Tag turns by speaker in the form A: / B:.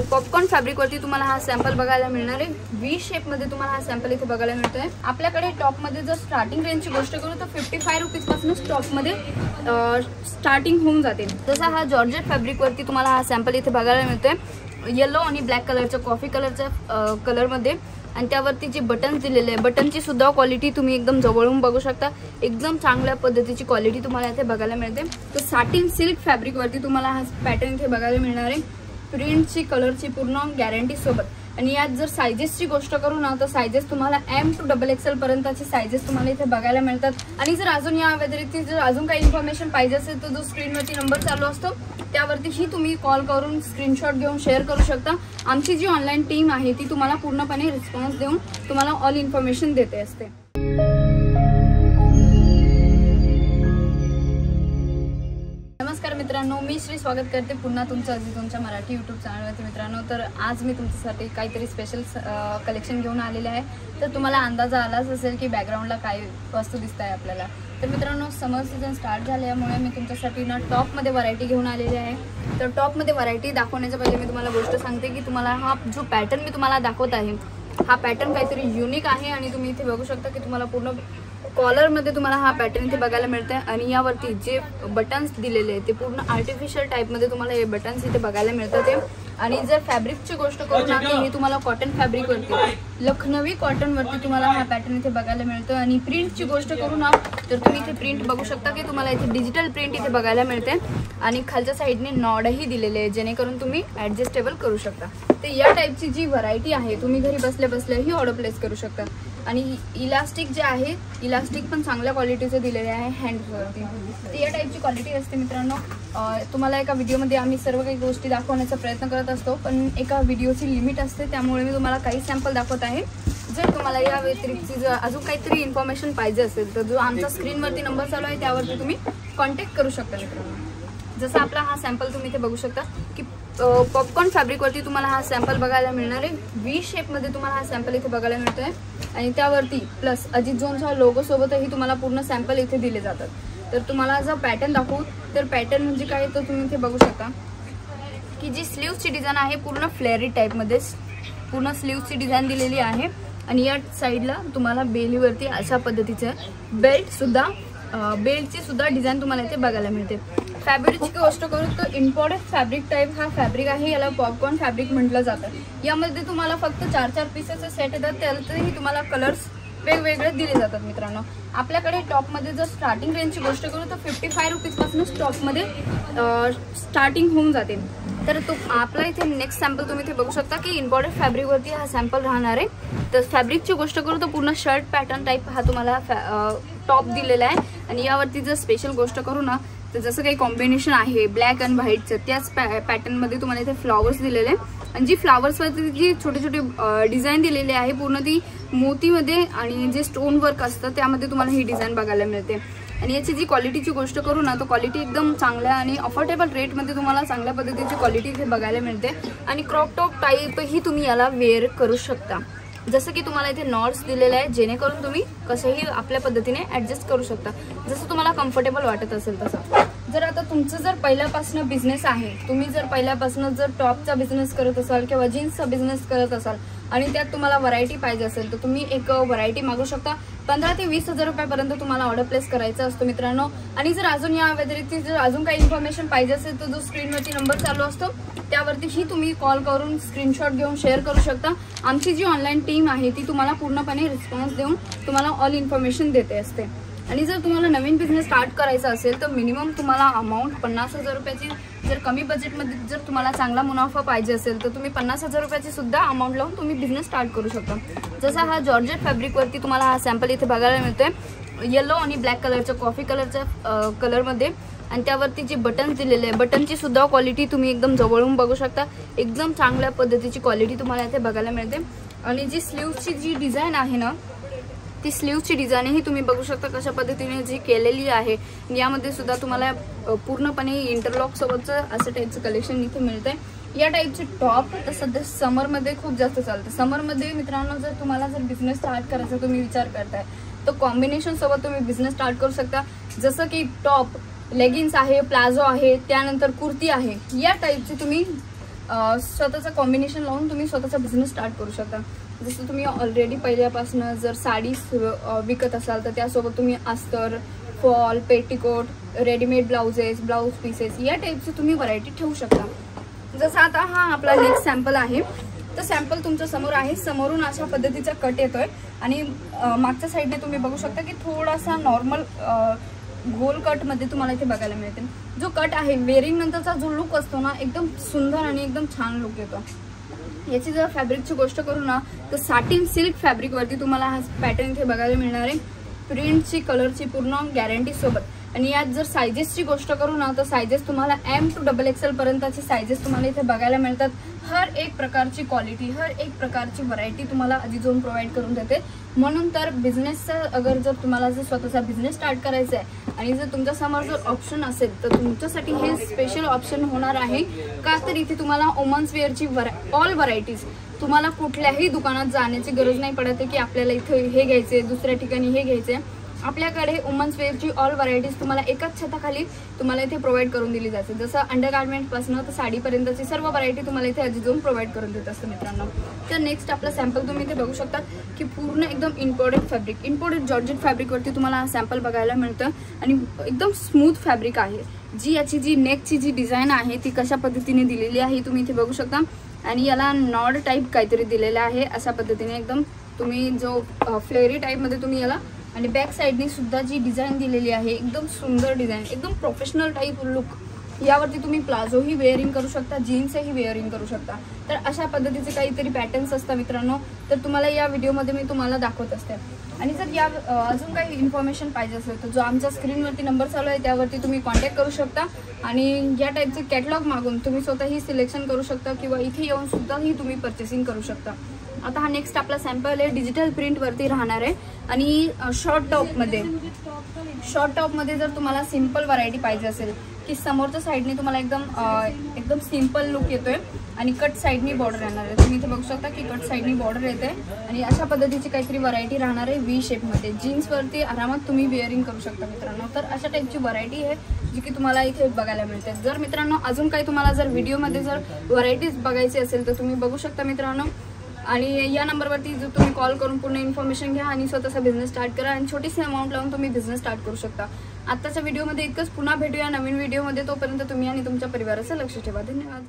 A: Popcorn fabric वरती तुम्हाला हा सॅम्पल बघायला मिळणार आहे। व्ही शेप मध्ये तुम्हाला हा सॅम्पल इथे बघायला मिळतोय। आपल्याकडे टॉप मध्ये जर स्टार्टिंग रेंजची गोष्ट करू तर 55 रुपीज पासून टॉप मध्ये स्टार्टिंग होऊन जाते। जसा हा जॉर्जेट फॅब्रिक वरती तुम्हाला हा सॅम्पल इथे बघायला मिळतोय येलो आणि ब्लॅक कलरच्या कॉफी कलरच्या कलर मध्ये आणि त्यावरती जे बटन्स दिलेले आहे बटनची सुद्धा क्वालिटी तुम्ही एकदम जवळून बघू शकता। एकदम चांगल्या पद्धतीची क्वालिटी तुम्हाला इथे बघायला मिळते। तर सॅटिन सिल्क फॅब्रिक वरती तुम्हाला हा पॅटर्न इथे बघायला मिळणार आहे। प्रिंटची कलरची पूर्ण गॅरंटी सोबत आणि यात जर साइजेसची गोष्ट करू ना तर साइजेस तुम्हाला M to XXL पर्यंतची साइजेस तुम्हाला इथे बघायला मिळतात। आणि जर अजून या व्यतिरिक्त जर अजून काही इन्फॉर्मेशन पाहिजे असेल तर जो स्क्रीनवरती नंबर चालू असतो त्यावरती ही तुम्ही कॉल करून स्क्रीनशॉट घेऊन शेअर करू शकता। आमची जी ऑनलाईन टीम आहे ती तुम्हाला पूर्णपणे रिस्पॉन्स देऊन तुम्हाला ऑल इन्फॉर्मेशन देते असते। नमस्कार मित्रांनो, मी श्री स्वागत करते पुन्हा तुमचं तुमच्या मराठी यूट्यूब चॅनलवरती। मित्रांनो, तर आज मी तुमच्यासाठी काहीतरी स्पेशल कलेक्शन घेऊन आलेले आहे। तर तुम्हाला अंदाज आलाच असेल की बॅकग्राऊंडला काय वस्तू दिसत आहे आपल्याला। तर मित्रांनो, समर सीझन स्टार्ट झाल्यामुळे मी तुमच्यासाठी ना टॉपमध्ये व्हरायटी घेऊन आलेली आहे। तर टॉपमध्ये व्हरायटी दाखवण्याच्या पहिले मी तुम्हाला गोष्ट सांगते की तुम्हाला हा जो पॅटर्न मी तुम्हाला दाखवत आहे हा पॅटर्न काहीतरी युनिक आहे आणि तुम्ही इथे बघू शकता की तुम्हाला पूर्ण कॉलर मध्ये तुम्हाला हा पॅटर्न इथे बघायला मिळतंय आणि यावरती जे बटन्स दिलेले आहेत ते पूर्ण आर्टिफिशियल टाइप मध्ये तुम्हाला हे बटन्स इथे बघायला मिळतात। आणि जर फॅब्रिकची गोष्ट करू ना तर हे तुम्हाला कॉटन फॅब्रिक वरती लखनवी कॉटन वरती तुम्हाला हा पॅटर्न इथे बघायला मिळतो। आणि प्रिंटची गोष्ट करू ना तर तुम्ही इथे प्रिंट बघू शकता की तुम्हाला इथे डिजिटल प्रिंट इथे बघायला मिळते आणि खालच्या साईडने नॉडही दिलेले आहे जेणेकरून तुम्ही ऍडजस्टेबल करू शकता। तर या टाइपची जी व्हरायटी आहे तुम्ही घरी बसल्या बसल्या ही ऑर्डर प्लेस करू शकता। आणि इलास्टिक जे आहे इलास्टिक पण चांगल्या क्वालिटीचे दिलेले आहे हँडवरती। तर या टाइपची क्वालिटी असते मित्रांनो। तुम्हाला एका व्हिडिओमध्ये आम्ही सर्व काही गोष्टी दाखवण्याचा प्रयत्न करत असतो पण एका व्हिडिओची लिमिट असते त्यामुळे मी तुम्हाला काही सॅम्पल दाखवत आहे। जर तुम्हाला या व्यतिरिक्त जर अजून काहीतरी इन्फॉर्मेशन पाहिजे असेल तर जो आमचा स्क्रीनवरती नंबर चालू आहे त्यावरती तुम्ही कॉन्टॅक्ट करू शकता मित्रांनो। जसं आपला हा सॅम्पल तुम्ही इथे बघू शकता की पॉपकॉर्न फॅब्रिक वरती तुम्हाला हा सॅम्पल बघायला मिळणार आहे। व्ही शेप मध्ये तुम्हाला हा सॅम्पल इथे बघायला मिळतोय आणि त्यावरती प्लस अजित जोनच्या लोगो सोबतही तुम्हाला पूर्ण सॅम्पल इथे दिले जातात। तर तुम्हाला जर पॅटर्न दाखवू तर पॅटर्न म्हणजे काय तर तुम्ही इथे बघू शकता की जी स्लीव्सची डिझाईन आहे पूर्ण फ्लेअरी टाइप मध्ये पूर्ण स्लीव्सची डिझाईन दिलेली आहे। आणि या साईडला तुम्हाला बेलीवरती अशा पद्धतीचं बेल्टची सुद्धा डिझाईन तुम्हाला इथे बघायला मिळते। फॅब्रिकची गोष्ट करू तर इम्पोर्टेड फॅब्रिक टाइप हा फॅब्रिक आहे, याला पॉपकॉर्न फॅब्रिक म्हटलं जातं। यामध्ये तुम्हाला फक्त 4-4 पीसेसचे सेट येतात त्यातही तुम्हाला कलर्स वेगवेगळे दिले जातात। मित्रांनो, आपल्याकडे टॉपमध्ये जर स्टार्टिंग रेंजची गोष्ट करू तर 55 रुपीज पासून टॉपमध्ये स्टार्टिंग होऊन जाते। तर आपला इथे नेक्स्ट सॅम्पल तुम्ही इथे बघू शकता की इम्पोर्टेड फॅब्रिक वरती हा सॅम्पल राहणार आहे। तर फॅब्रिकची गोष्ट करू तर पूर्ण शर्ट पॅटर्न टाइप हा तुम्हाला टॉप दिलेला आहे। आणि यावरती जर स्पेशल गोष्ट करू ना तर जसं काही कॉम्बिनेशन आहे ब्लॅक अँड व्हाईटचं त्याच पॅटर्न मध्ये तुम्हाला इथे फ्लॉवर्स दिलेले आहे आणि जी फ्लॉवर्सवरती जी छोटे छोटे डिझाईन दिलेली आहे पूर्ण ती मोतीमध्ये आणि जे स्टोन वर्क असतं त्यामध्ये तुम्हाला ही डिझाईन बघायला मिळते। आणि याची जी क्वालिटीची गोष्ट करू ना तर क्वालिटी एकदम चांगल्या आणि अफोर्डेबल रेटमध्ये तुम्हाला चांगल्या पद्धतीची क्वालिटी इथे बघायला मिळते। आणि क्रॉप टॉप टाईपही तुम्ही याला वेअर करू शकता। जसं की तुम्हाला इथे नॉट्स दिलेले आहे जेणेकरून तुम्ही कसंही आपल्या पद्धतीने ऍडजस्ट करू शकता जसं तुम्हाला कम्फर्टेबल वाटत असेल तसं। जर आता तुमचं जर पहिल्यापासून बिझनेस आहे, तुम्ही जर पहिल्यापासून जर टॉपचा बिझनेस करत असाल किंवा जीन्सचा बिझनेस करत असाल आणि त्यात तुम्हाला व्हरायटी पाहिजे असेल तर तुम्ही एक व्हरायटी मागू शकता। 15 ते 20 हजार रुपयापर्यंत तुम्हाला ऑर्डर प्लेस करायचा असतो मित्रांनो। आणि जर अजून या व्यतिरिक्त जर अजून काही इन्फॉर्मेशन पाहिजे असेल तर जो स्क्रीनवरती नंबर चालू असतो त्यावरती ही तुम्ही कॉल करून स्क्रीनशॉट घेऊन शेअर करू शकता। आमची जी ऑनलाईन टीम आहे ती तुम्हाला पूर्णपणे रिस्पॉन्स देऊन तुम्हाला ऑल इन्फॉर्मेशन देते असते। आणि जर तुम्हाला नवीन बिझनेस स्टार्ट करायचा असेल तर मिनिमम तुम्हाला अमाऊंट 50,000 रुपयाची, जर कमी बजेटमध्ये जर तुम्हाला चांगला मुनाफा पाहिजे असेल तर तुम्ही 50,000 रुपयाची सुद्धा अमाऊंट लावून तुम्ही बिझनेस स्टार्ट करू शकता। जसा हा जॉर्जेट फॅब्रिक वरती तुम्हाला हा सॅम्पल इथे बघायला मिळतोय येलो आणि ब्लॅक कलरच्या कॉफी कलरच्या कलरमध्ये आणि त्यावरती जे बटन्स दिलेले आहे बटनची सुद्धा क्वालिटी तुम्ही एकदम जवळून बघू शकता। एकदम चांगल्या पद्धतीची क्वालिटी तुम्हाला इथे बघायला मिळते। आणि जी स्लीव्सची जी डिझाईन आहे ना ती स्लीव्सची डिझाईनही तुम्ही बघू शकता कशा पद्धतीने जी केलेली आहे। यामध्ये सुद्धा तुम्हाला पूर्णपणे इंटरलॉक सोबतचं असं टाईपचं कलेक्शन इथे मिळतंय। या टाईपचे टॉप आता सध्या समरमध्ये खूप जास्त चालतं। समरमध्ये मित्रांनो जर तुम्हाला जर बिझनेस स्टार्ट करायचा तुम्ही विचार करताय तर कॉम्बिनेशन सोबत तुम्ही बिझनेस स्टार्ट करू शकता। जसं की टॉप, लेगिन्स आहे, प्लाझो आहे, त्यानंतर कुर्ती आहे, या टाईपचे तुम्ही स्वतःचं कॉम्बिनेशन लावून तुम्ही स्वतःचा बिझनेस स्टार्ट करू शकता. जसं तुम्ही ऑलरेडी पहिल्यापासून जर साडी विकत असाल तर त्यासोबत तुम्ही अस्तर, fall, petticoat, readymade blouses, blouse pieces या टाईपची तुम्ही व्हरायटी ठेवू शकता. जसं आता हा आपला नेक्स्ट सॅम्पल आहे. तर सॅम्पल तुमच्या समोर आहे. समोरून अशा पद्धतीचा कट येतोय आणि मागच्या साईडने तुम्ही बघू शकता की थोडासा नॉर्मल गोल कट मध्ये तुम्हाला इथे बघायला मिळते. जो कट आहे वेअरिंग नंतरचा जो लुक असतो ना एकदम सुंदर आणि एकदम छान लुक येतो. याची जर फॅब्रिकची गोष्ट करू ना तर साटिन सिल्क फॅब्रिक वरती तुम्हाला हा पॅटर्न इथे बघायला मिळणार आहे. प्रिंटची कलरची पूर्ण गॅरंटी सोबत. आणि यात जर सायझेसची गोष्ट करू ना तर सायझेस तुम्हाला M to XXL पर्यंतची सायझेस तुम्हाला इथे बघायला मिळतात. हर एक प्रकारची क्वालिटी, हर एक प्रकारची व्हरायटी तुम्हाला अजिझोन प्रोव्हाइड करून देते. म्हणून तर बिझनेसचा अगर जर तुम्हाला जर स्वतःचा बिझनेस स्टार्ट करायचा आहे आणि जर तुमच्या समोर जर ऑप्शन असेल तर तुमच्यासाठी हे स्पेशल ऑप्शन होणार आहे. का तर इथे तुम्हाला वुमन्स वेअरची ऑल व्हरायटीज तुम्हाला कुठल्याही दुकानात जाण्याची गरज नाही पडत की आपल्याला इथे हे घ्यायचे, दुसऱ्या ठिकाणी हे घ्यायचे. आपल्याकडे वुमन्स वेअरची ऑल व्हरायटीज तुम्हाला एकाच छताखाली तुम्हाला इथे प्रोव्हाइड करून दिली जाते. जसं अंडरगार्मेंट पासून तर साडीपर्यंतची सर्व व्हरायटी तुम्हाला इथे अजिझोन प्रोव्हाइड करून देत असतं मित्रांनो. तर नेक्स्ट आपला सॅम्पल तुम्ही इथे बघू शकता की पूर्ण एकदम इम्पोर्टेड फॅब्रिक, इम्पोर्टेड जॉर्जेट फॅब्रिकवरती तुम्हाला हा सॅम्पल बघायला मिळतं आणि एकदम स्मूथ फॅब्रिक आहे. याची जी नेकची जी डिझाईन आहे ती कशा पद्धतीने दिलेली आहे तुम्ही इथे बघू शकता. आणि याला नॉड टाईप काहीतरी दिलेलं आहे अशा पद्धतीने एकदम तुम्ही जो फ्लेअरी टाईपमध्ये तुम्ही याला. आणि बॅक साईडनी सुद्धा जी डिझाईन दिलेली आहे एकदम सुंदर डिझाईन, एकदम प्रोफेशनल टाईप लुक. यावरती तुम्ही प्लाझोही वेअरिंग करू शकता, जीन्सही वेअरिंग करू शकता. तर अशा पद्धतीचे काहीतरी पॅटर्न्स असतात मित्रांनो. तर तुम्हाला या व्हिडिओमध्ये मी तुम्हाला दाखवत असते. आणि जर या अजून काही इन्फॉर्मेशन पाहिजे असेल तर जो आमच्या स्क्रीनवरती नंबर चालू आहे त्यावरती तुम्ही कॉन्टॅक्ट करू शकता. आणि या टाईपचे कॅटलॉग मागून तुम्ही स्वतःही सिलेक्शन करू शकता किंवा इथे येऊन सुद्धाही तुम्ही परचेसिंग करू शकता. आता हा नेक्स्ट आपला सॅम्पल आहे डिजिटल प्रिंटवरती राहणार आहे. आणि शॉर्ट टॉपमध्ये जर तुम्हाला सिम्पल व्हरायटी पाहिजे असेल की समोरच्या साईडने तुम्हाला एकदम सिम्पल लुक येतोय आणि कट साईडनी बॉर्डर येणार आहे. तुम्ही इथे बघू शकता की कट साईडनी बॉर्डर येते आणि अशा पद्धतीची काहीतरी व्हरायटी राहणार आहे V शेपमध्ये. जीन्सवरती आरामात तुम्ही वेअरिंग करू शकता मित्रांनो. तर अशा टाईपची व्हरायटी आहे जी की तुम्हाला इथे बघायला मिळते. जर मित्रांनो अजून काही तुम्हाला जर व्हिडिओमध्ये जर व्हरायटीज बघायची असेल तर तुम्ही बघू शकता मित्रांनो. आणि या नंबरवरती जर तुम्ही कॉल करून पूर्ण इन्फॉर्मेशन घ्या आणि स्वतःचा बिझनेस स्टार्ट करा आणि छोटीशी अमाऊंट लावून तुम्ही बिझनेस स्टार्ट करू शकता. आताच्या व्हिडिओमध्ये इतकंच. पुन्हा भेटूया नवीन व्हिडिओमध्ये. तोपर्यंत तुम्ही आणि तुमच्या परिवाराचं लक्ष ठेवा. धन्यवाद.